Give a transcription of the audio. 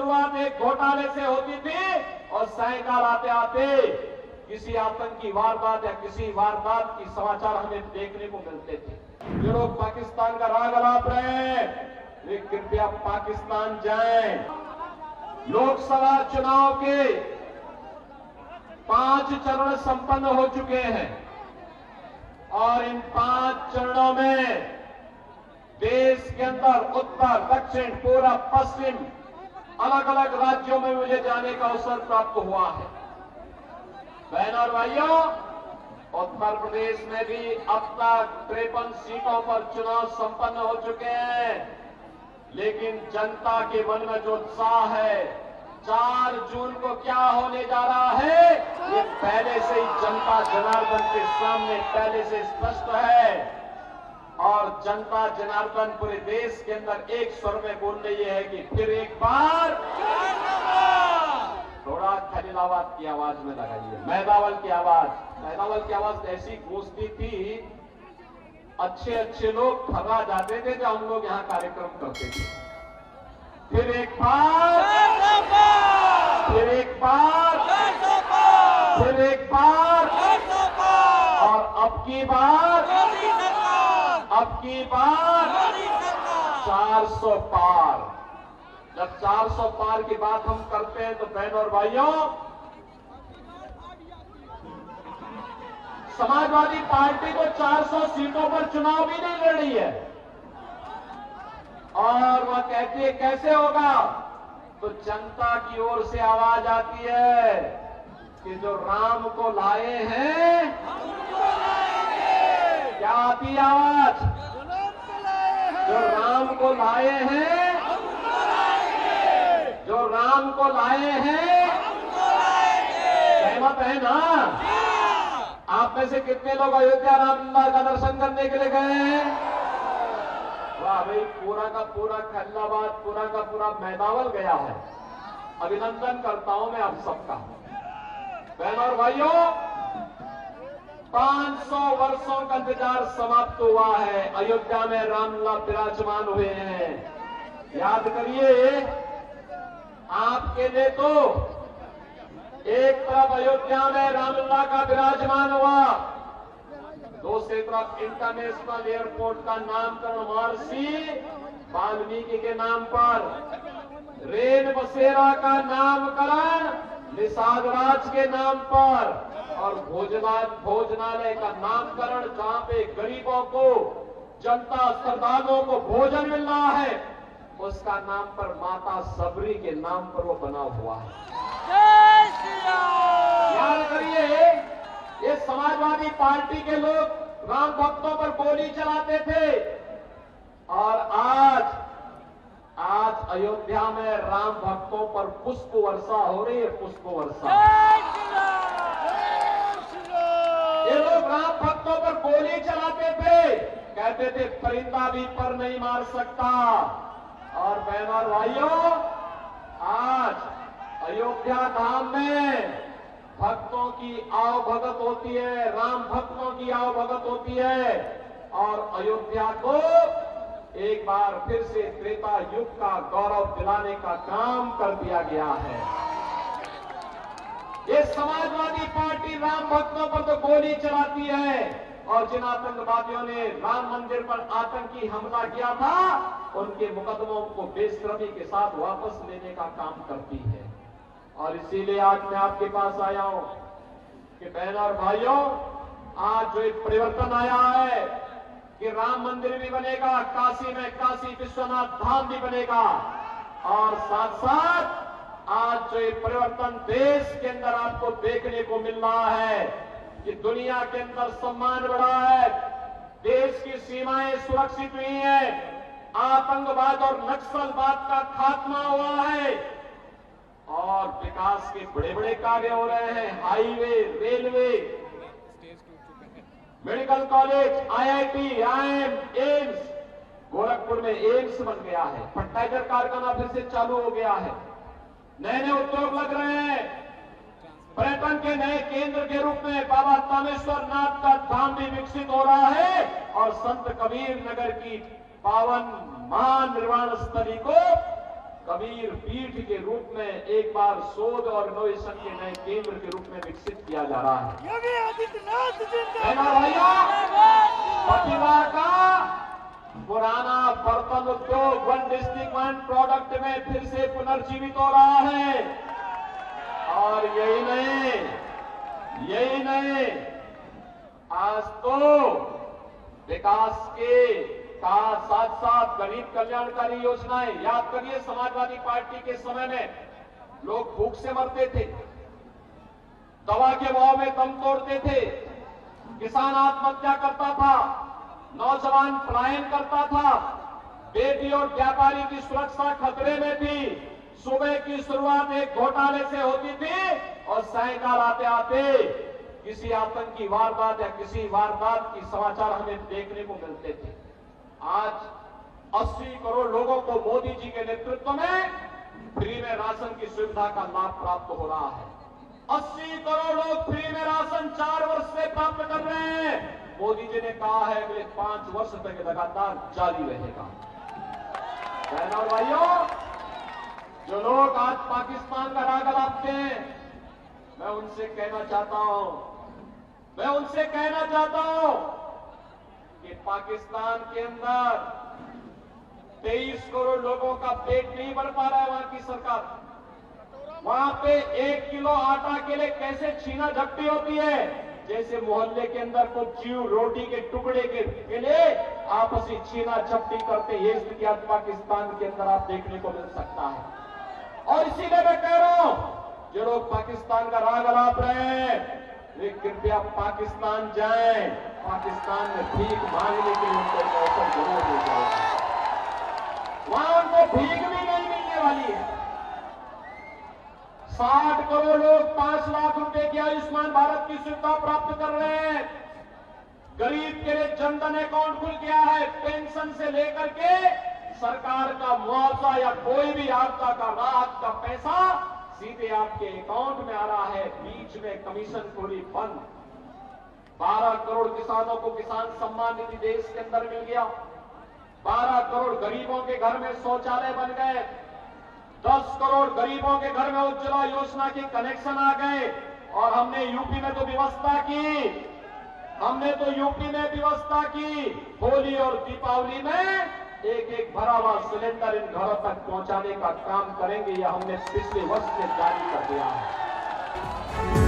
शुरुआत एक घोटाले से होती थी और सायकाल आते आते किसी आतंकी वारदात या किसी वारदात की समाचार हमें देखने को मिलते थे। जो लोग पाकिस्तान का राग अलाप रहे हैं वे कृपया पाकिस्तान जाएं। लोकसभा चुनाव के 5 चरण संपन्न हो चुके हैं और इन 5 चरणों में देश के अंदर उत्तर, दक्षिण, पूरब, पश्चिम अलग अलग राज्यों में मुझे जाने का अवसर प्राप्त हुआ है। बहन और भाइयों, उत्तर प्रदेश में भी अब तक 53 सीटों पर चुनाव संपन्न हो चुके हैं, लेकिन जनता के मन में जो उत्साह है 4 जून को क्या होने जा रहा है ये पहले से ही जनता जनार्दन के सामने पहले से स्पष्ट है। और जनता जनार्दन पूरे देश के अंदर एक स्वर में बोल रही है कि फिर एक बार थोड़ा खलीलाबाद की आवाज में लगाइए, मैदावल की आवाज। मैदावल की आवाज ऐसी गूंजती थी, अच्छे अच्छे लोग थका जाते थे जब हम लोग यहाँ कार्यक्रम करते थे। फिर एक बार, फिर एक बार, फिर एक बार, और अब की बार 400 पार। जब 400 पार की बात हम करते हैं तो बहन और भाइयों, समाजवादी पार्टी को 400 सीटों पर चुनाव भी नहीं लड़ रही है और वह कहती है कैसे होगा, तो जनता की ओर से आवाज आती है कि जो राम को लाए हैं, क्या आती है आवाज, जो राम को लाए हैं, जो राम को लाए हैं, सहमत है ना? आप में से कितने लोग अयोध्या रामलला का दर्शन करने के लिए गए हैं? वाह भाई, पूरा का पूरा खल्लाबाद, पूरा का पूरा मैदावल गया है। अभिनंदन करता हूं मैं आप सबका। बहनों और भाइयों, 500 वर्षों का इंतजार समाप्त हुआ है। अयोध्या में रामलला विराजमान हुए हैं। याद करिए, आपके लिए तो एक तरफ अयोध्या में रामलला का विराजमान हुआ, दूसरी तरफ इंटरनेशनल एयरपोर्ट का नामकरण महर्षि वाल्मीकि के नाम पर, रेल बसेरा का नामकरण निषाद राज के नाम पर, और भोजनालय का नामकरण जहां पे गरीबों को, जनता, श्रद्धालुओं को भोजन मिल रहा है, उसका नाम पर माता सबरी के नाम पर वो बना हुआ है। याद करिए, ये समाजवादी पार्टी के लोग राम भक्तों पर गोली चलाते थे और आज अयोध्या में राम भक्तों पर पुष्प वर्षा हो रही है, पुष्प वर्षा। ये लोग राम भक्तों पर गोली चलाते थे, कहते थे परिंदा भी पर नहीं मार सकता। और बहनों और भाइयों, आज अयोध्या धाम में भक्तों की आवभगत होती है, राम भक्तों की आवभगत होती है और अयोध्या को एक बार फिर से त्रेता युग का गौरव दिलाने का काम कर दिया गया है। ये समाजवादी पार्टी राम भक्तों पर तो गोली चलाती है और जिन आतंकवादियों ने राम मंदिर पर आतंकी हमला किया था, उनके मुकदमों को बेशर्मी के साथ वापस लेने का काम करती है। और इसीलिए आज मैं आपके पास आया हूं कि बहनों और भाइयों, आज जो एक परिवर्तन आया है कि राम मंदिर भी बनेगा, काशी में काशी विश्वनाथ धाम भी बनेगा, और साथ साथ आज जो ये परिवर्तन देश के अंदर आपको देखने को मिल रहा है कि दुनिया के अंदर सम्मान बढ़ा है, देश की सीमाएं सुरक्षित हुई हैं, आतंकवाद और नक्सलवाद का खात्मा हुआ है और विकास के बड़े बड़े कार्य हो रहे हैं। Highway, railway, medical college, IIT, IIM, AIIMS, Gorakhpur में एम्स बन गया है, फर्टिलाइजर कारखाना फिर से चालू हो गया है, नए नए उद्योग लग रहे हैं, पर्यटन के नए केंद्र के रूप में बाबा तामेश्वर नाथ का धाम भी विकसित हो रहा है और संत कबीर नगर की पावन महानिर्वाण स्थली को कबीर पीठ के रूप में एक बार शोध और इनोवेशन के नए केंद्र के रूप में विकसित किया जा रहा है। योगी आदित्यनाथ है ना भैया? प्रतिभा का पुराना बर्तन उद्योग वन डिस्ट्रिक्ट वन प्रोडक्ट में फिर से पुनर्जीवित हो रहा है। और यही नहीं, आज तो विकास के साथ साथ गरीब कल्याणकारी योजनाएं, याद करिए समाजवादी पार्टी के समय में लोग भूख से मरते थे, दवा के भाव में दम तोड़ते थे, किसान आत्महत्या करता था, नौजवान पलायन करता था, बेटी और व्यापारी की सुरक्षा खतरे में थी। सुबह की शुरुआत एक घोटाले से होती थी और सायंकाल आते आते किसी आतंकी वारदात या किसी वारदात की समाचार हमें देखने को मिलते थे। आज 80 करोड़ लोगों को मोदी जी के नेतृत्व में फ्री में राशन की सुविधा का लाभ प्राप्त हो रहा है। 80 करोड़ लोग फ्री में राशन 4 वर्ष से प्राप्त कर रहे हैं। मोदी जी ने कहा है अगले 5 वर्ष तक लगातार जारी रहेगा। बहनों और भाइयों, जो लोग आज पाकिस्तान का राग अलापते हैं, मैं उनसे कहना चाहता हूं कि पाकिस्तान के अंदर 23 करोड़ लोगों का पेट नहीं भर पा रहा है वहां की सरकार। वहां पे 1 किलो आटा के लिए कैसे छीना झपटी होती है, जैसे मोहल्ले के अंदर को जीव रोटी के टुकड़े के लिए आपसी छीना झपटी करते, ये स्थिति आज पाकिस्तान के अंदर आप देखने को मिल सकता है। और इसीलिए मैं कह रहा हूं, जो लोग पाकिस्तान का राग अलाप रहे हैं, वे कृपया पाकिस्तान जाएं। पाकिस्तान में भीख मांगने के लिए उनको अवसर जरूर मिल जाएगा। वहां उनको भीख भी नहीं मिलने वाली है। 60 करोड़ लोग 5 लाख रुपए की आयुष्मान भारत की सुविधा प्राप्त कर रहे हैं। गरीब के लिए जनधन अकाउंट खुल गया है। पेंशन से लेकर के सरकार का मुआवजा या कोई भी आपदा का राहत का पैसा सीधे आपके अकाउंट में आ रहा है। बीच में कमीशन खोरी बंद। 12 करोड़ किसानों को किसान सम्मान निधि देश के अंदर मिल गया। 12 करोड़ गरीबों के घर में शौचालय बन गए। 10 करोड़ गरीबों के घर में उज्ज्वला योजना के कनेक्शन आ गए। और हमने यूपी में तो व्यवस्था की होली और दीपावली में एक भरा हुआ सिलेंडर इन घरों तक पहुंचाने का काम करेंगे। यह हमने पिछले वर्ष में जारी कर दिया है।